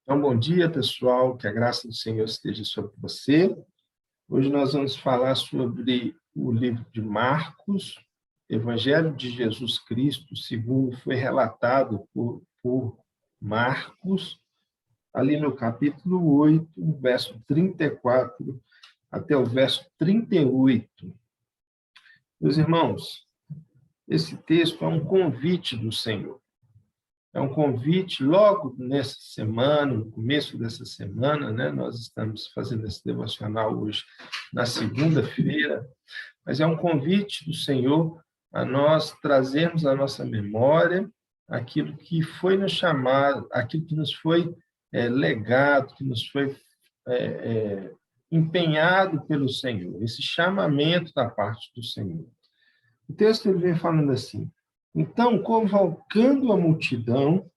Então, bom dia, pessoal, que a graça do Senhor esteja sobre você. Hoje nós vamos falar sobre o livro de Marcos, Evangelho de Jesus Cristo, segundo foi relatado por Marcos, ali no capítulo 8, verso 34 até o verso 38. Meus irmãos, esse texto é um convite do Senhor. É um convite logo nessa semana, no começo dessa semana, né? Nós estamos fazendo esse devocional hoje, na segunda-feira, mas é um convite do Senhor a nós trazermos à nossa memória aquilo que foi nos chamado, aquilo que nos foi legado, que nos foi empenhado pelo Senhor, esse chamamento da parte do Senhor. O texto ele vem falando assim: então, convocando a multidão,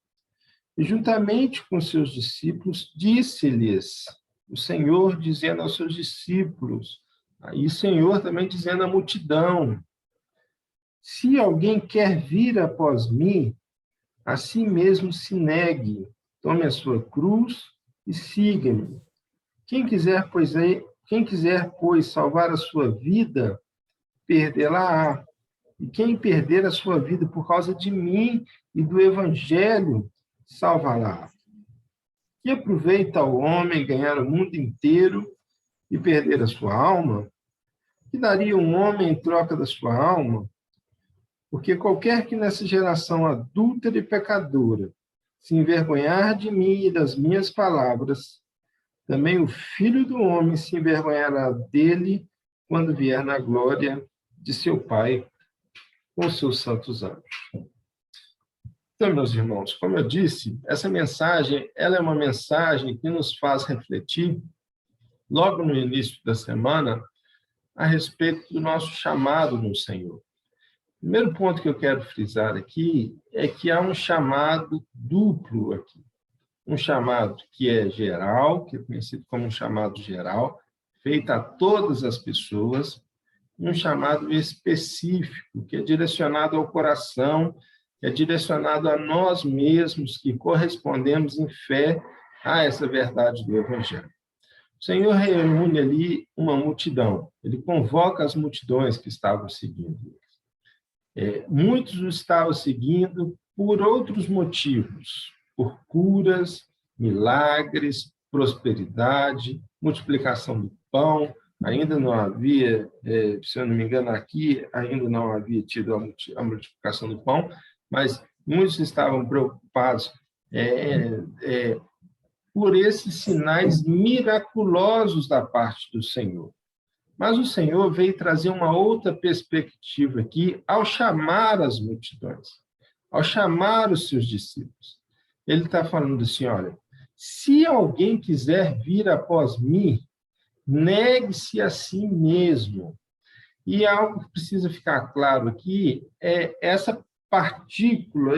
e juntamente com seus discípulos, disse-lhes, o Senhor dizendo aos seus discípulos, e o Senhor também dizendo à multidão, se alguém quer vir após mim, a si mesmo se negue, tome a sua cruz e siga-me. Quem quiser, pois, salvar a sua vida, perdê-la-á. E quem perder a sua vida por causa de mim e do Evangelho, salva-la. Que aproveita o homem ganhar o mundo inteiro e perder a sua alma? Que daria um homem em troca da sua alma? Porque qualquer que nessa geração adúltera e pecadora se envergonhar de mim e das minhas palavras, também o Filho do Homem se envergonhará dele quando vier na glória de seu Pai com os seus santos anjos. Então, meus irmãos, como eu disse, essa mensagem, ela é uma mensagem que nos faz refletir, logo no início da semana, a respeito do nosso chamado no Senhor. O primeiro ponto que eu quero frisar aqui é que há um chamado duplo aqui. Um chamado que é geral, que é conhecido como um chamado geral, feito a todas as pessoas, e um chamado específico, que é direcionado ao coração, que é direcionado a nós mesmos, que correspondemos em fé a essa verdade do Evangelho. O Senhor reúne ali uma multidão, ele convoca as multidões que estavam seguindo. Muitos o estavam seguindo por outros motivos, por curas, milagres, prosperidade, multiplicação do pão. Ainda não havia, se eu não me engano, aqui ainda não havia tido a multiplicação do pão, mas muitos estavam preocupados por esses sinais miraculosos da parte do Senhor. Mas o Senhor veio trazer uma outra perspectiva aqui ao chamar as multidões, ao chamar os seus discípulos. Ele está falando assim, olha, se alguém quiser vir após mim, negue-se a si mesmo. E algo que precisa ficar claro aqui é essa partícula,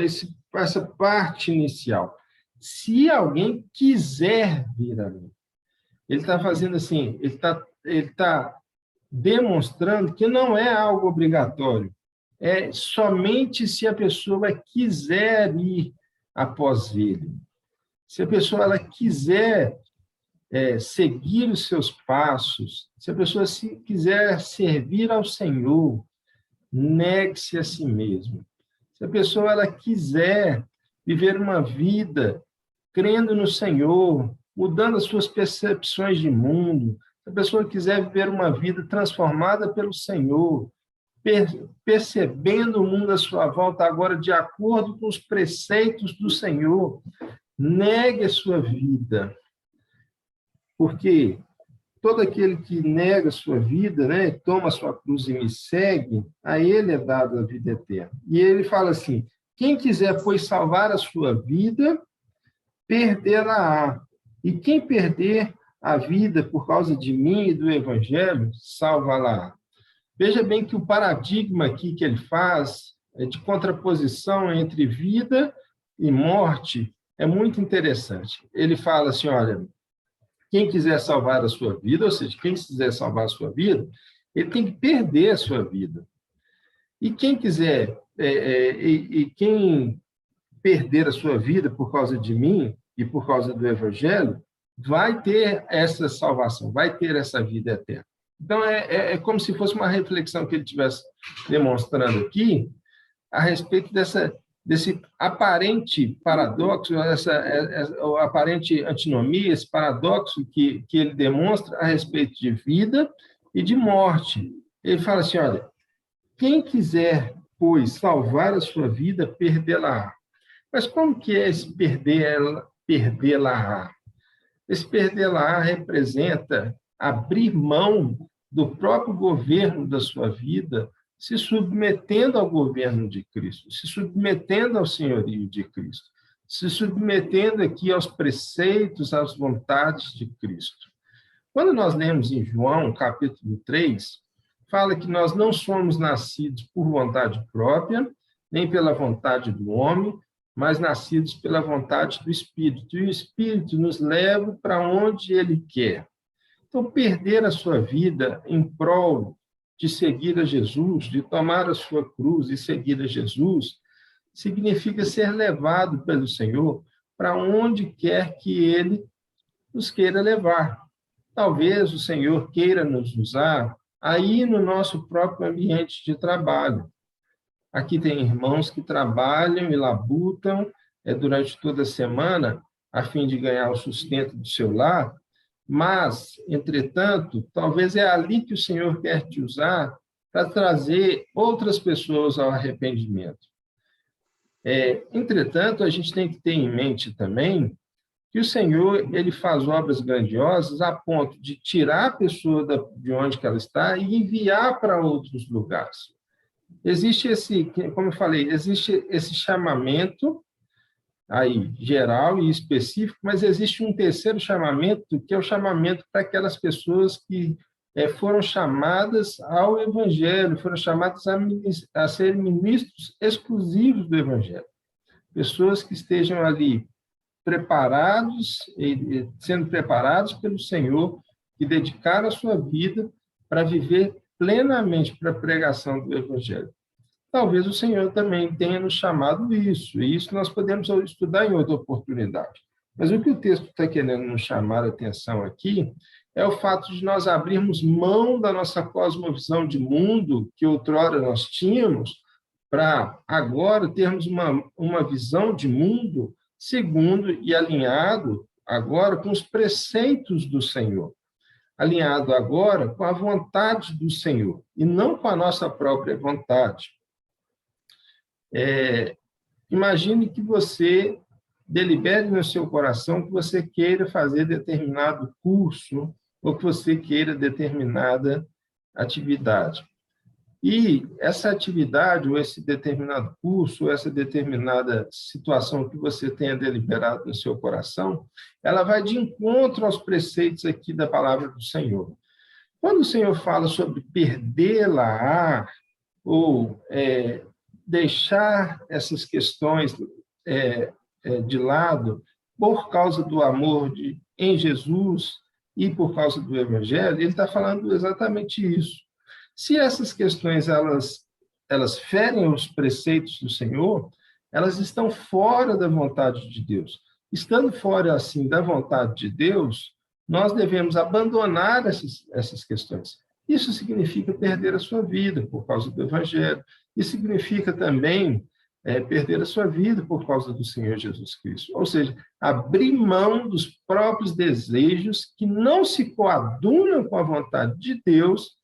essa parte inicial. Se alguém quiser vir a mim. Ele está fazendo assim, ele está demonstrando que não é algo obrigatório. É somente se a pessoa quiser ir após ele. Se a pessoa ela quiser seguir os seus passos, se a pessoa quiser servir ao Senhor, negue-se a si mesmo. Se a pessoa ela quiser viver uma vida crendo no Senhor, mudando as suas percepções de mundo, se a pessoa quiser viver uma vida transformada pelo Senhor, percebendo o mundo à sua volta agora de acordo com os preceitos do Senhor, negue a sua vida. Porque todo aquele que nega a sua vida, né, toma a sua cruz e me segue, a ele é dada a vida eterna. E ele fala assim, quem quiser, pois, salvar a sua vida, perdê-la-á. E quem perder a vida por causa de mim e do Evangelho, salva-la-á. Veja bem que o paradigma aqui que ele faz de contraposição entre vida e morte é muito interessante. Ele fala assim, olha, quem quiser salvar a sua vida, ou seja, quem quiser salvar a sua vida, ele tem que perder a sua vida. E quem quiser, quem perder a sua vida por causa de mim, e por causa do Evangelho, vai ter essa salvação, vai ter essa vida eterna. Então, é como se fosse uma reflexão que ele estivesse demonstrando aqui a respeito desse aparente paradoxo, essa aparente antinomia, esse paradoxo que ele demonstra a respeito de vida e de morte. Ele fala assim, olha, quem quiser, pois, salvar a sua vida, perdê-la-á. Mas como que é esse perdê-la-á? Esse perdê-la-á representa abrir mão do próprio governo da sua vida, se submetendo ao governo de Cristo, se submetendo ao senhorio de Cristo, se submetendo aqui aos preceitos, às vontades de Cristo. Quando nós lemos em João, capítulo 3, fala que nós não somos nascidos por vontade própria, nem pela vontade do homem, mas nascidos pela vontade do Espírito. E o Espírito nos leva para onde Ele quer. Então, perder a sua vida em prol de seguir a Jesus, de tomar a sua cruz e seguir a Jesus, significa ser levado pelo Senhor para onde quer que Ele nos queira levar. Talvez o Senhor queira nos usar aí no nosso próprio ambiente de trabalho. Aqui tem irmãos que trabalham e labutam durante toda a semana a fim de ganhar o sustento do seu lar, mas, entretanto, talvez é ali que o Senhor quer te usar para trazer outras pessoas ao arrependimento. Entretanto, a gente tem que ter em mente também que o Senhor ele faz obras grandiosas a ponto de tirar a pessoa de onde que ela está e enviar para outros lugares. Existe como eu falei, existe esse chamamento aí geral e específico, mas existe um terceiro chamamento, que é o chamamento para aquelas pessoas que foram chamadas ao Evangelho, foram chamadas a serem ministros exclusivos do Evangelho. Pessoas que estejam ali preparados, sendo preparados pelo Senhor, que dedicaram a sua vida para viver plenamente para a pregação do Evangelho. Talvez o Senhor também tenha nos chamado isso, e isso nós podemos estudar em outra oportunidade. Mas o que o texto está querendo nos chamar a atenção aqui é o fato de nós abrirmos mão da nossa cosmovisão de mundo, que outrora nós tínhamos, para agora termos uma visão de mundo segundo e alinhado agora com os preceitos do Senhor, alinhado agora com a vontade do Senhor, e não com a nossa própria vontade. Imagine que você delibere no seu coração que você queira fazer determinado curso ou que você queira determinada atividade. E essa atividade, ou esse determinado curso, ou essa determinada situação que você tenha deliberado no seu coração, ela vai de encontro aos preceitos aqui da palavra do Senhor. Quando o Senhor fala sobre perdê-la, ou deixar essas questões de lado por causa do amor em Jesus e por causa do Evangelho, ele está falando exatamente isso. Se essas questões elas ferem os preceitos do Senhor, elas estão fora da vontade de Deus. Estando fora, assim, da vontade de Deus, nós devemos abandonar essas questões. Isso significa perder a sua vida por causa do Evangelho. Isso significa também perder a sua vida por causa do Senhor Jesus Cristo. Ou seja, abrir mão dos próprios desejos que não se coadunam com a vontade de Deus,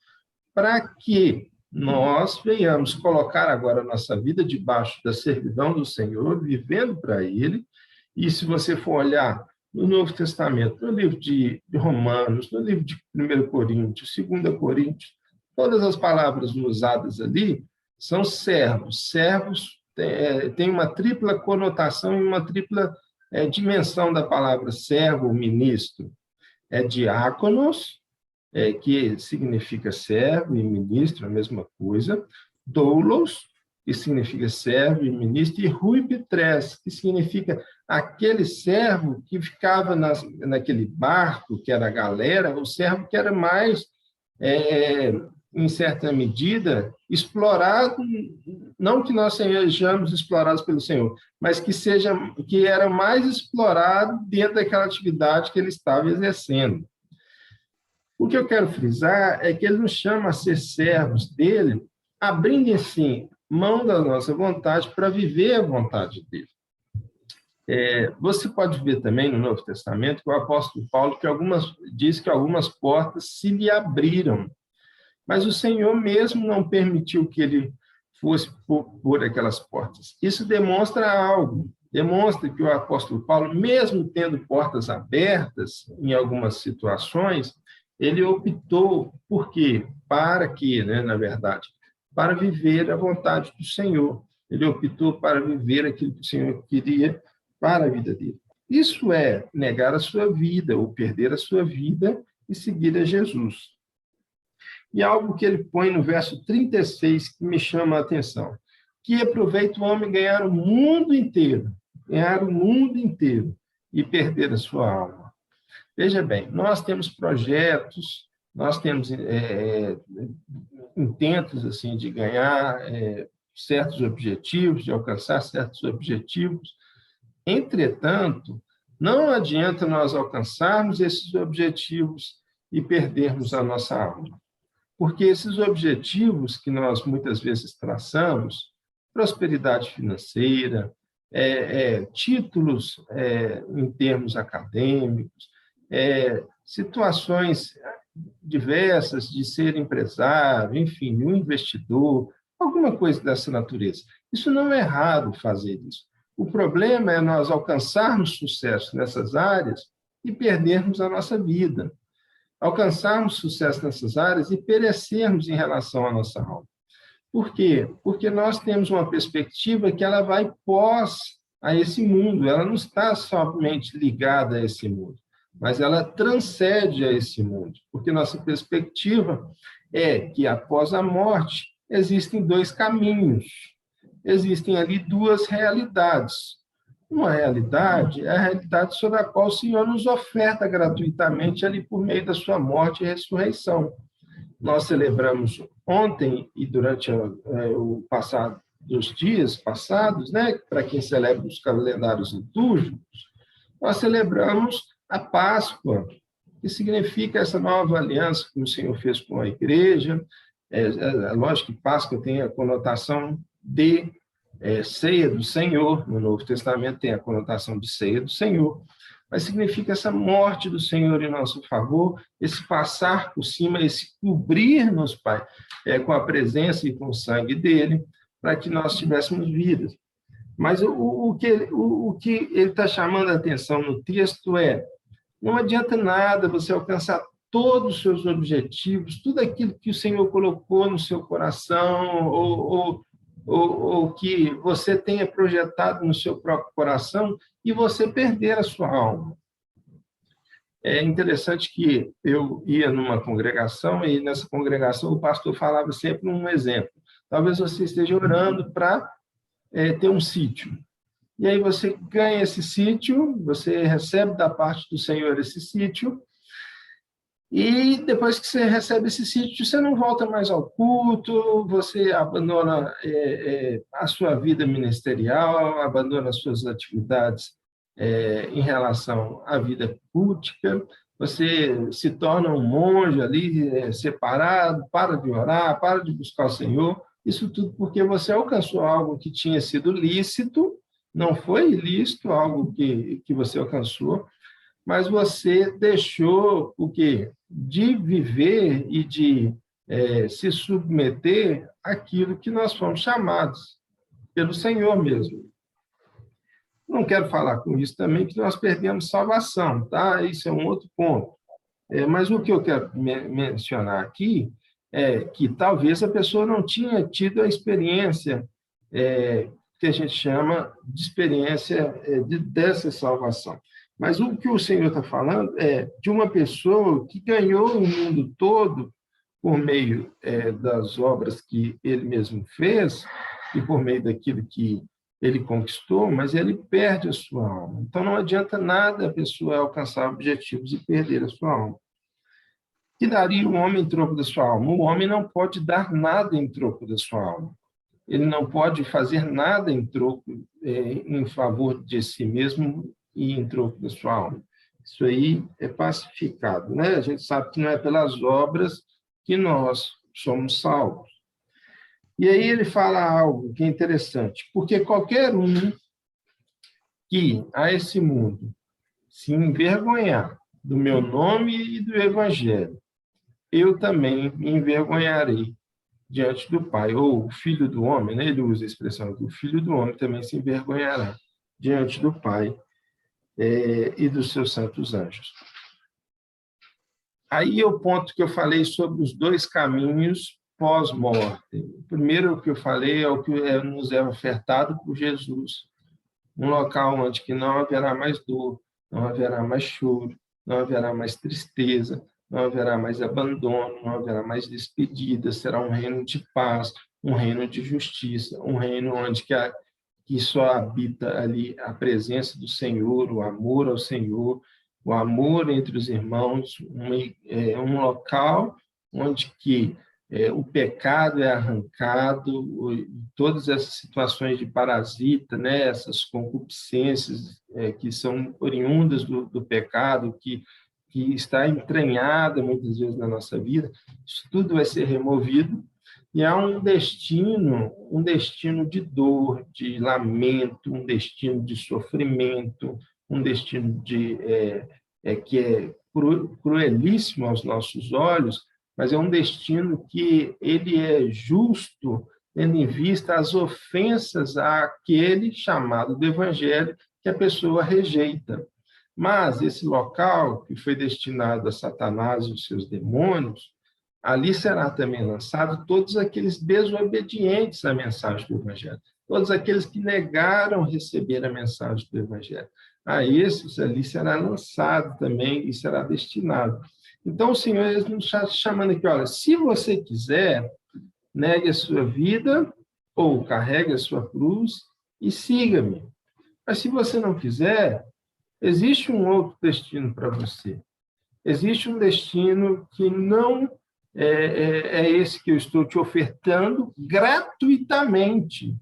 para que nós venhamos colocar agora a nossa vida debaixo da servidão do Senhor, vivendo para Ele. E se você for olhar no Novo Testamento, no livro de Romanos, no livro de 1 Coríntios, 2 Coríntios, todas as palavras usadas ali são servos. Servos têm uma tripla conotação e uma tripla dimensão da palavra servo, ministro. Diáconos, que significa servo e ministro, a mesma coisa. Doulos, que significa servo e ministro, e ruipitres, que significa aquele servo que ficava naquele barco, que era a galera, o servo que era mais em certa medida, explorado, não que nós sejamos explorados pelo Senhor, mas que era mais explorado dentro daquela atividade que ele estava exercendo. O que eu quero frisar é que ele nos chama a ser servos dele, abrindo, assim, mão da nossa vontade para viver a vontade dele. Você pode ver também no Novo Testamento que o apóstolo Paulo diz que algumas portas se lhe abriram, mas o Senhor mesmo não permitiu que ele fosse por aquelas portas. Isso demonstra algo, demonstra que o apóstolo Paulo, mesmo tendo portas abertas em algumas situações, ele optou por quê? Para quê, né, na verdade? Para viver a vontade do Senhor. Ele optou para viver aquilo que o Senhor queria para a vida dele. Isso é negar a sua vida, ou perder a sua vida e seguir a Jesus. E algo que ele põe no verso 36 que me chama a atenção. Que aproveita o homem ganhar o mundo inteiro e perder a sua alma. Veja bem, nós temos projetos, nós temos intentos assim, de ganhar certos objetivos, de alcançar certos objetivos. Entretanto, não adianta nós alcançarmos esses objetivos e perdermos a nossa alma. Porque esses objetivos que nós muitas vezes traçamos, prosperidade financeira, títulos em termos acadêmicos, situações diversas de ser empresário, enfim, um investidor, alguma coisa dessa natureza. Isso não é errado fazer isso. O problema é nós alcançarmos sucesso nessas áreas e perdermos a nossa vida. Alcançarmos sucesso nessas áreas e perecermos em relação à nossa alma. Por quê? Porque nós temos uma perspectiva que ela vai pós a esse mundo, ela não está somente ligada a esse mundo, mas ela transcende a esse mundo, porque nossa perspectiva é que após a morte existem dois caminhos, existem ali duas realidades. Uma realidade é a realidade sobre a qual o Senhor nos oferta gratuitamente ali por meio da sua morte e ressurreição. Nós celebramos ontem e durante o passado dos dias passados, né, para quem celebra os calendários litúrgicos, nós celebramos a Páscoa, que significa essa nova aliança que o Senhor fez com a igreja. Lógico que Páscoa tem a conotação de ceia do Senhor, no Novo Testamento tem a conotação de ceia do Senhor, mas significa essa morte do Senhor em nosso favor, esse passar por cima, esse cobrir-nos, Pai, com a presença e com o sangue dele, para que nós tivéssemos vida. Mas o que ele está chamando a atenção no texto não adianta nada você alcançar todos os seus objetivos, tudo aquilo que o Senhor colocou no seu coração, ou que você tenha projetado no seu próprio coração, e você perder a sua alma. É interessante que eu ia numa congregação, e nessa congregação o pastor falava sempre um exemplo. Talvez você esteja orando para ter um sítio. E aí você ganha esse sítio, você recebe da parte do Senhor esse sítio, e depois que você recebe esse sítio, você não volta mais ao culto, você abandona a sua vida ministerial, abandona as suas atividades em relação à vida cultica, você se torna um monge ali, separado, para de orar, para de buscar o Senhor. Isso tudo porque você alcançou algo que tinha sido lícito, não foi ilícito, algo que você alcançou, mas você deixou o quê? De viver e de se submeter àquilo que nós fomos chamados pelo Senhor mesmo. Não quero falar com isso também que nós perdemos salvação, tá? Isso é um outro ponto. Mas o que eu quero mencionar aqui é que talvez a pessoa não tinha tido a experiência que a gente chama de experiência dessa salvação. Mas o que o Senhor está falando é de uma pessoa que ganhou o mundo todo por meio das obras que ele mesmo fez e por meio daquilo que ele conquistou, mas ele perde a sua alma. Então, não adianta nada a pessoa alcançar objetivos e perder a sua alma. Que daria o homem em troco da sua alma? O homem não pode dar nada em troco da sua alma. Ele não pode fazer nada em troco, em favor de si mesmo e em troco da sua alma. Isso aí é pacificado, né? A gente sabe que não é pelas obras que nós somos salvos. E aí ele fala algo que é interessante, porque qualquer um que a esse mundo se envergonhar do meu nome e do evangelho, eu também me envergonharei diante do Pai, ou o Filho do Homem, né? Ele usa a expressão que o Filho do Homem também se envergonhará diante do Pai e dos seus santos anjos. Aí é o ponto que eu falei sobre os dois caminhos pós-morte. O primeiro que eu falei é o que nos é ofertado por Jesus, um local onde que não haverá mais dor, não haverá mais choro, não haverá mais tristeza, não haverá mais abandono, não haverá mais despedida, será um reino de paz, um reino de justiça, um reino onde que só habita ali a presença do Senhor, o amor ao Senhor, o amor entre os irmãos, um local onde que o pecado é arrancado, todas essas situações de parasita, né, essas concupiscências que são oriundas do pecado, que está entranhada muitas vezes na nossa vida, isso tudo vai ser removido e há um destino de dor, de lamento, um destino de sofrimento, um destino que é cruelíssimo aos nossos olhos, mas é um destino que ele é justo, tendo em vista as ofensas àquele chamado do Evangelho que a pessoa rejeita. Mas esse local que foi destinado a Satanás e os seus demônios, ali será também lançado todos aqueles desobedientes à mensagem do Evangelho, todos aqueles que negaram receber a mensagem do Evangelho. A esses ali será lançado também e será destinado. Então, o Senhor nos está chamando aqui, olha, se você quiser, negue a sua vida ou carregue a sua cruz e siga-me. Mas se você não quiser, existe um outro destino para você. Existe um destino que não é esse que eu estou te ofertando gratuitamente.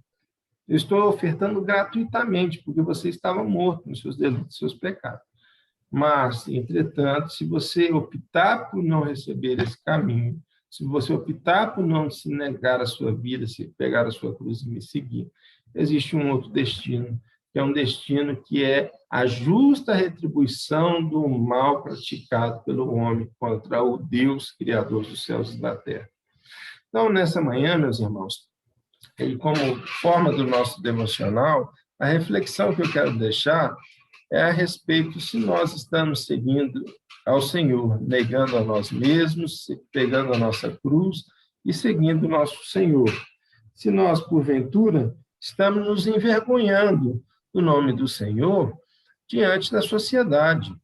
Eu estou ofertando gratuitamente, porque você estava morto nos seus delitos, nos seus pecados. Mas, entretanto, se você optar por não receber esse caminho, se você optar por não se negar a sua vida, se pegar a sua cruz e me seguir, existe um outro destino, que é um destino que é a justa retribuição do mal praticado pelo homem contra o Deus Criador dos céus e da terra. Então, nessa manhã, meus irmãos, e como forma do nosso devocional, a reflexão que eu quero deixar é a respeito se nós estamos seguindo ao Senhor, negando a nós mesmos, pegando a nossa cruz e seguindo o nosso Senhor. Se nós, porventura, estamos nos envergonhando do nome do Senhor diante da sociedade.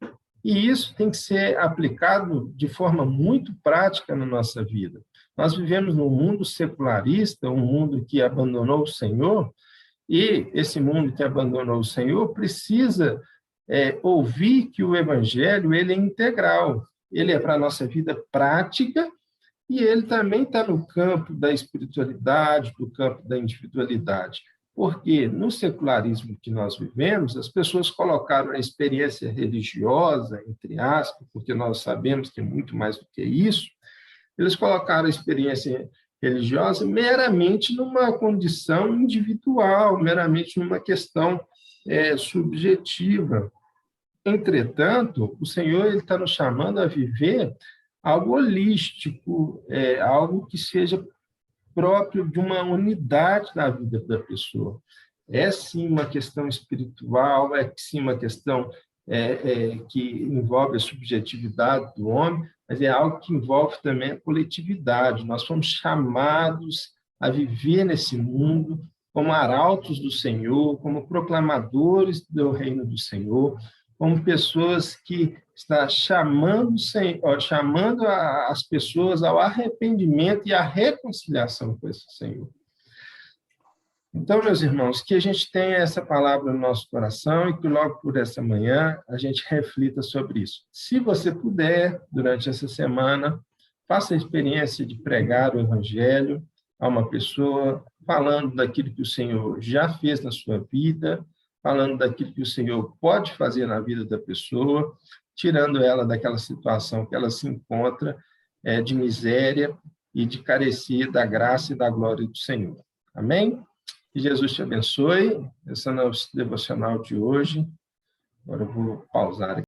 E isso tem que ser aplicado de forma muito prática na nossa vida. Nós vivemos num mundo secularista, um mundo que abandonou o Senhor, e esse mundo que abandonou o Senhor precisa ouvir que o Evangelho ele é integral, ele é para a nossa vida prática e ele também está no campo da espiritualidade, do campo da individualidade. Porque no secularismo que nós vivemos, as pessoas colocaram a experiência religiosa, entre aspas, porque nós sabemos que é muito mais do que isso, eles colocaram a experiência religiosa meramente numa condição individual, meramente numa questão subjetiva. Entretanto, o Senhor está nos chamando a viver algo holístico, algo que seja próprio de uma unidade na vida da pessoa. É sim uma questão espiritual, é sim uma questão que envolve a subjetividade do homem, mas é algo que envolve também a coletividade. Nós fomos chamados a viver nesse mundo como arautos do Senhor, como proclamadores do reino do Senhor, como pessoas que está chamando as pessoas ao arrependimento e à reconciliação com esse Senhor. Então, meus irmãos, que a gente tenha essa palavra no nosso coração e que logo por essa manhã a gente reflita sobre isso. Se você puder, durante essa semana, faça a experiência de pregar o Evangelho a uma pessoa, falando daquilo que o Senhor já fez na sua vida, falando daquilo que o Senhor pode fazer na vida da pessoa, tirando ela daquela situação que ela se encontra de miséria e de carecer da graça e da glória do Senhor. Amém? Que Jesus te abençoe. Esse é o nosso devocional de hoje. Agora eu vou pausar aqui.